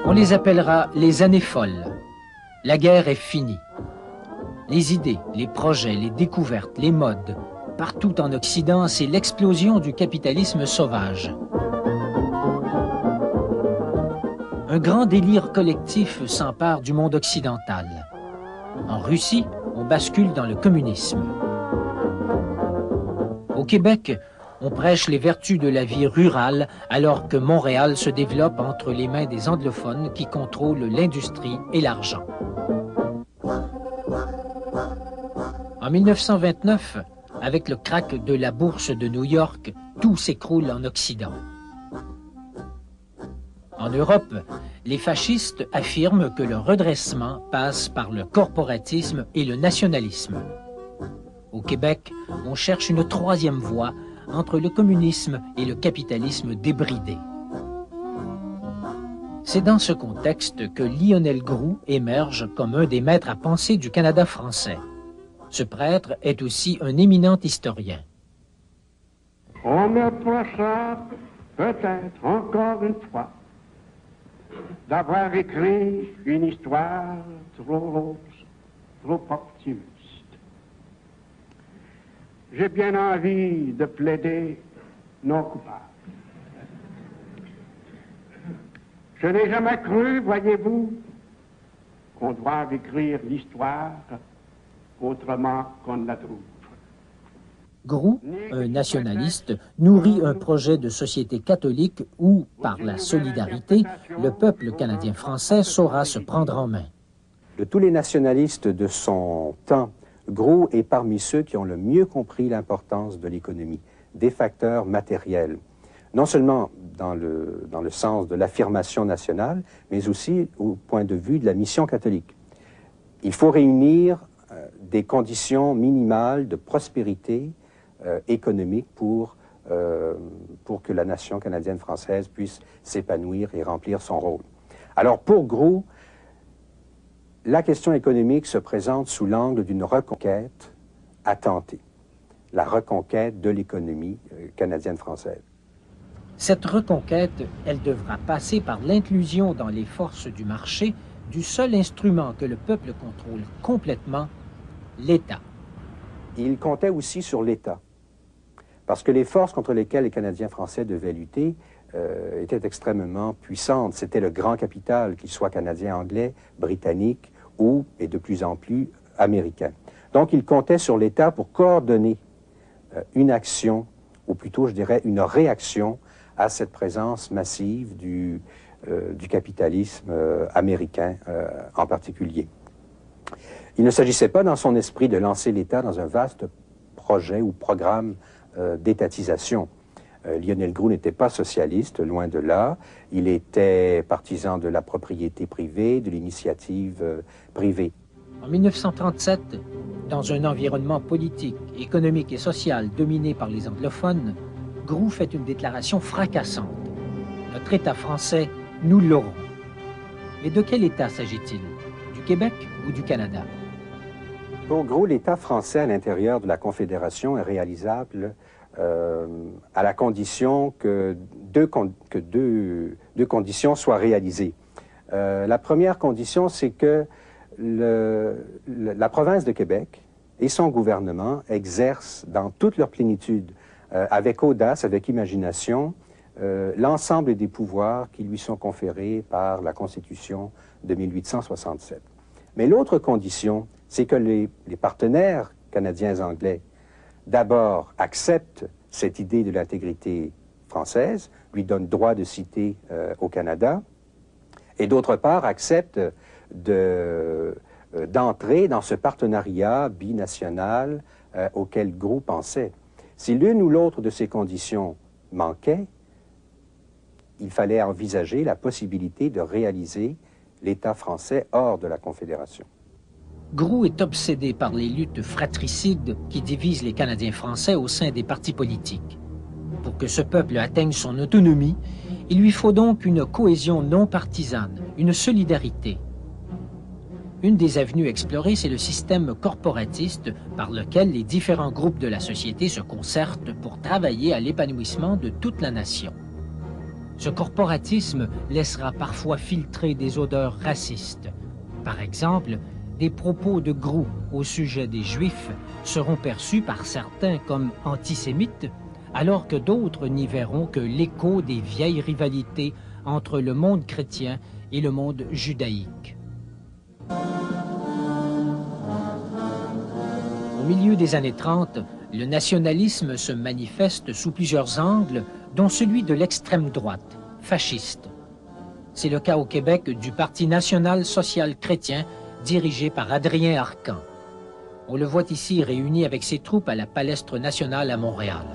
On les appellera les années folles. La guerre est finie. Les idées, les projets, les découvertes, les modes, partout en Occident, c'est l'explosion du capitalisme sauvage. Un grand délire collectif s'empare du monde occidental. En Russie, on bascule dans le communisme. Au Québec, on prêche les vertus de la vie rurale alors que Montréal se développe entre les mains des anglophones qui contrôlent l'industrie et l'argent. En 1929, avec le krach de la bourse de New York, tout s'écroule en Occident. En Europe, les fascistes affirment que le redressement passe par le corporatisme et le nationalisme. Au Québec, on cherche une troisième voie entre le communisme et le capitalisme débridé. C'est dans ce contexte que Lionel Groulx émerge comme un des maîtres à penser du Canada français. Ce prêtre est aussi un éminent historien. On me reprochera peut-être encore une fois d'avoir écrit une histoire trop rose, trop optimiste. J'ai bien envie de plaider non coupable. Je n'ai jamais cru, voyez-vous, qu'on doive écrire l'histoire autrement qu'on ne la trouve. Groulx, un nationaliste, nourrit un projet de société catholique où, par la solidarité, le peuple canadien-français saura se prendre en main. De tous les nationalistes de son temps, Groulx est parmi ceux qui ont le mieux compris l'importance de l'économie, des facteurs matériels, non seulement dans le sens de l'affirmation nationale, mais aussi au point de vue de la mission catholique. Il faut réunir des conditions minimales de prospérité économique pour que la nation canadienne-française puisse s'épanouir et remplir son rôle. Alors pour Groulx, la question économique se présente sous l'angle d'une reconquête à tenter, la reconquête de l'économie canadienne-française. Cette reconquête, elle devra passer par l'inclusion dans les forces du marché du seul instrument que le peuple contrôle complètement, l'État. Il comptait aussi sur l'État, parce que les forces contre lesquelles les Canadiens français devaient lutter étaient extrêmement puissantes. C'était le grand capital, qu'il soit canadien, anglais, britannique ou, et de plus en plus, américain. Donc il comptait sur l'État pour coordonner une action, ou plutôt, je dirais, une réaction à cette présence massive du capitalisme américain en particulier. Il ne s'agissait pas dans son esprit de lancer l'État dans un vaste projet ou programme d'étatisation. Lionel Groulx n'était pas socialiste, loin de là. Il était partisan de la propriété privée, de l'initiative privée. En 1937, dans un environnement politique, économique et social dominé par les anglophones, Groulx fait une déclaration fracassante. Notre État français, nous l'aurons. Mais de quel État s'agit-il? Du Québec ou du Canada? Pour Groulx, l'État français à l'intérieur de la Confédération est réalisable à la condition que deux conditions soient réalisées. La première condition, c'est que la province de Québec et son gouvernement exercent dans toute leur plénitude, avec audace, avec imagination, l'ensemble des pouvoirs qui lui sont conférés par la Constitution de 1867. Mais l'autre condition, c'est que les partenaires canadiens-anglais d'abord acceptent cette idée de l'intégrité française, lui donnent droit de cité au Canada, et d'autre part acceptent d'entrer dans ce partenariat binational auquel Groulx pensait. Si l'une ou l'autre de ces conditions manquait, il fallait envisager la possibilité de réaliser l'État français hors de la Confédération. Groulx est obsédé par les luttes fratricides qui divisent les Canadiens français au sein des partis politiques. Pour que ce peuple atteigne son autonomie, il lui faut donc une cohésion non partisane, une solidarité. Une des avenues explorées, c'est le système corporatiste par lequel les différents groupes de la société se concertent pour travailler à l'épanouissement de toute la nation. Ce corporatisme laissera parfois filtrer des odeurs racistes. Par exemple, des propos de Grou au sujet des Juifs seront perçus par certains comme antisémites, alors que d'autres n'y verront que l'écho des vieilles rivalités entre le monde chrétien et le monde judaïque. Au milieu des années 30, le nationalisme se manifeste sous plusieurs angles, dont celui de l'extrême droite, fasciste. C'est le cas au Québec du Parti national social chrétien, dirigé par Adrien Arcan. On le voit ici réuni avec ses troupes à la Palestre nationale à Montréal.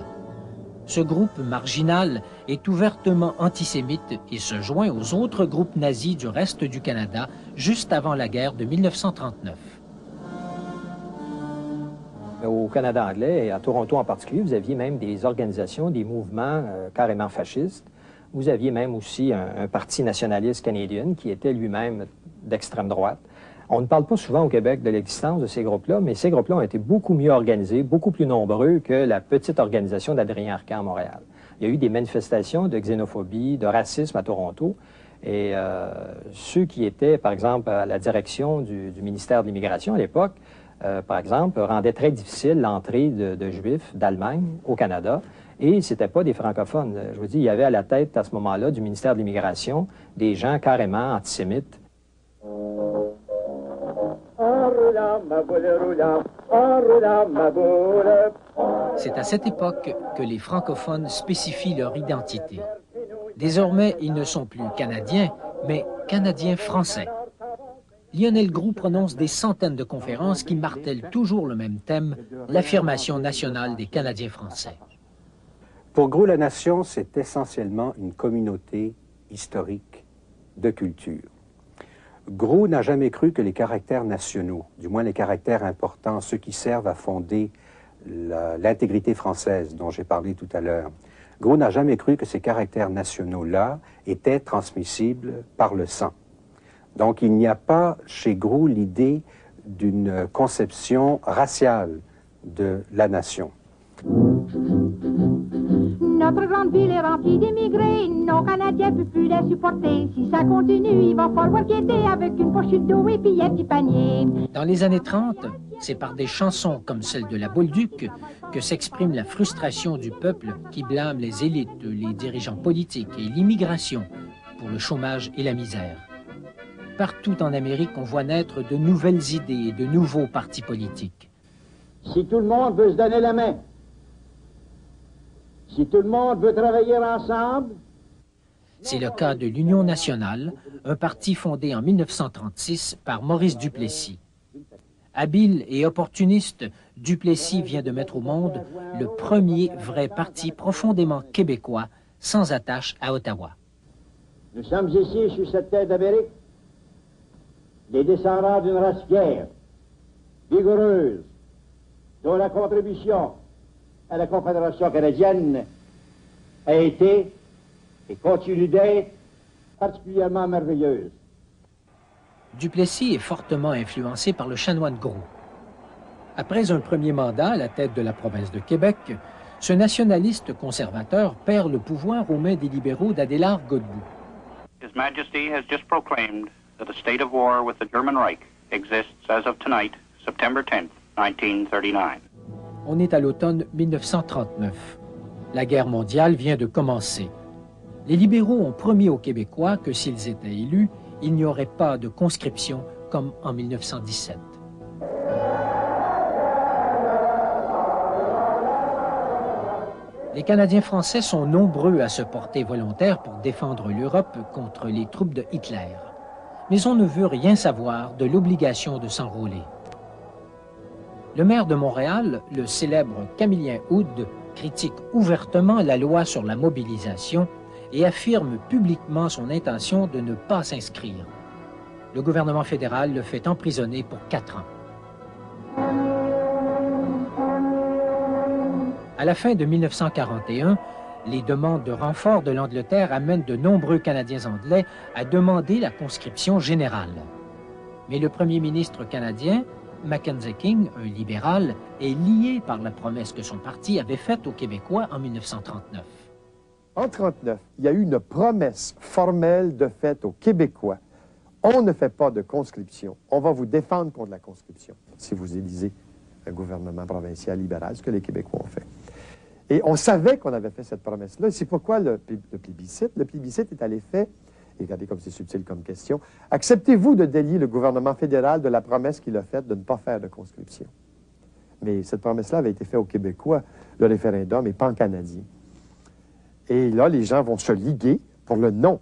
Ce groupe marginal est ouvertement antisémite et se joint aux autres groupes nazis du reste du Canada juste avant la guerre de 1939. Au Canada anglais, et à Toronto en particulier, vous aviez même des organisations, des mouvements carrément fascistes. Vous aviez même aussi un parti nationaliste canadien qui était lui-même d'extrême droite. On ne parle pas souvent au Québec de l'existence de ces groupes-là, mais ces groupes-là ont été beaucoup mieux organisés, beaucoup plus nombreux que la petite organisation d'Adrien Arcan à Montréal. Il y a eu des manifestations de xénophobie, de racisme à Toronto, et ceux qui étaient, par exemple, à la direction du ministère de l'Immigration à l'époque, par exemple, rendaient très difficile l'entrée de Juifs d'Allemagne au Canada, et ce n'étaient pas des francophones. Je vous dis, il y avait à la tête, à ce moment-là, du ministère de l'Immigration, des gens carrément antisémites. C'est à cette époque que les francophones spécifient leur identité. Désormais, ils ne sont plus canadiens, mais canadiens français. Lionel Groulx prononce des centaines de conférences qui martèlent toujours le même thème, l'affirmation nationale des Canadiens français. Pour Groulx, la nation, c'est essentiellement une communauté historique de culture. Groulx n'a jamais cru que les caractères nationaux, du moins les caractères importants, ceux qui servent à fonder l'intégrité française dont j'ai parlé tout à l'heure, Groulx n'a jamais cru que ces caractères nationaux-là étaient transmissibles par le sang. Donc il n'y a pas chez Groulx l'idée d'une conception raciale de la nation. Notre grande ville est remplie d'immigrés, nos Canadiens ne peuvent plus les supporter. Si ça continue, il va falloir quitter avec une pochette d'eau et puis un petit panier. Dans les années 30, c'est par des chansons comme celle de la Bolduc que s'exprime la frustration du peuple qui blâme les élites, les dirigeants politiques et l'immigration pour le chômage et la misère. Partout en Amérique, on voit naître de nouvelles idées et de nouveaux partis politiques. Si tout le monde veut se donner la main, si tout le monde veut travailler ensemble... C'est le cas de l'Union nationale, un parti fondé en 1936 par Maurice Duplessis. Habile et opportuniste, Duplessis vient de mettre au monde le premier vrai parti profondément québécois, sans attache à Ottawa. Nous sommes ici, sur cette terre d'Amérique, les descendants d'une race fière, vigoureuse, dont la contribution à la Confédération canadienne a été et continue d'être particulièrement merveilleuse. Duplessis est fortement influencé par le chanoine Groulx. Après un premier mandat à la tête de la province de Québec, ce nationaliste conservateur perd le pouvoir aux mains des libéraux d'Adélard Godbout. His Majesty has just proclaimed that a state of war with the German Reich exists as of tonight, September 10th, 1939. On est à l'automne 1939. La guerre mondiale vient de commencer. Les libéraux ont promis aux Québécois que s'ils étaient élus, il n'y aurait pas de conscription comme en 1917. Les Canadiens français sont nombreux à se porter volontaires pour défendre l'Europe contre les troupes de Hitler. Mais on ne veut rien savoir de l'obligation de s'enrôler. Le maire de Montréal, le célèbre Camillien Houde, critique ouvertement la loi sur la mobilisation et affirme publiquement son intention de ne pas s'inscrire. Le gouvernement fédéral le fait emprisonner pour 4 ans. À la fin de 1941, les demandes de renfort de l'Angleterre amènent de nombreux Canadiens anglais à demander la conscription générale. Mais le premier ministre canadien, Mackenzie King, un libéral, est lié par la promesse que son parti avait faite aux Québécois en 1939. En 1939, il y a eu une promesse formelle de fait aux Québécois. On ne fait pas de conscription. On va vous défendre contre la conscription si vous élisez un gouvernement provincial libéral, ce que les Québécois ont fait. Et on savait qu'on avait fait cette promesse-là. C'est pourquoi le plébiscite. Le plébiscite est à l'effet, et regardez comme c'est subtil comme question, acceptez-vous de délier le gouvernement fédéral de la promesse qu'il a faite de ne pas faire de conscription? Mais cette promesse-là avait été faite aux Québécois, le référendum, et pan-canadien. Et là, les gens vont se liguer pour le non.